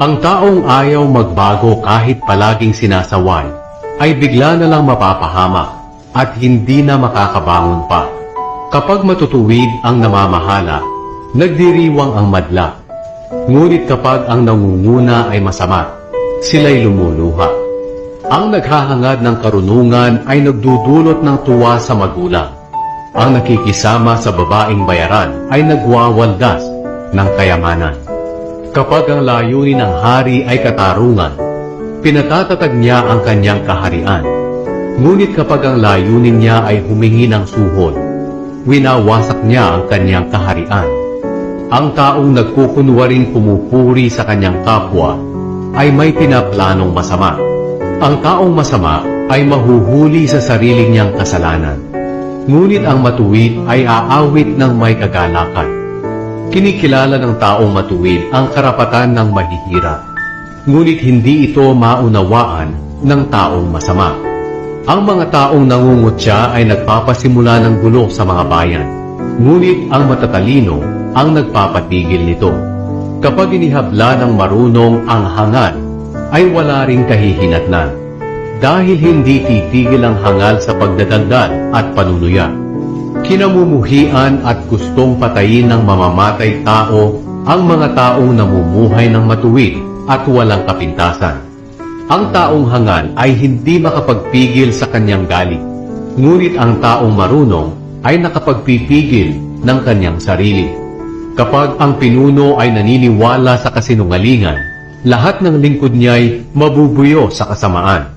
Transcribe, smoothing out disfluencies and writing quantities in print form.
Ang taong ayaw magbago kahit palaging sinasaway, ay bigla na lang mapapahamak at hindi na makakabangon pa. Kapag matutuwid ang namamahala, nagdiriwang ang madla. Ngunit kapag ang nangunguna ay masama, sila'y lumuluha. Ang naghahangad ng karunungan ay nagdudulot ng tuwa sa magulang. Ang nakikisama sa babaeng bayaran ay nagwawaldas ng kayamanan. Kapag ang layunin ng hari ay katarungan, pinatatatag niya ang kanyang kaharian. Ngunit kapag ang layunin niya ay humingi ng suhol, winawasak niya ang kanyang kaharian. Ang taong nagkukunwaring pumupuri sa kanyang kapwa ay may pinaplanong masama. Ang taong masama ay mahuhuli sa sarili niyang kasalanan. Ngunit ang matuwid ay aawit ng may kagalakan. Kinikilala ng taong matuwid ang karapatan ng mahihirap, ngunit hindi ito maunawaan ng taong masama. Ang mga taong nangungutya ay nagpapasimula ng gulo sa mga bayan, ngunit ang matatalino ang nagpapatigil nito. Kapag inihabla ng marunong ang hangal, ay wala ring kahihinatnan, dahil hindi titigil ang hangal sa pagdadaldal at panunuya. Kinamumuhian at gustong patayin ng mamamatay tao ang mga taong namumuhay ng matuwid at walang kapintasan. Ang taong hangal ay hindi makapagpigil sa kanyang galit, ngunit ang taong marunong ay nakapagpipigil ng kanyang sarili. Kapag ang pinuno ay naniniwala sa kasinungalingan, lahat ng lingkod niya'y mabubuyo sa kasamaan.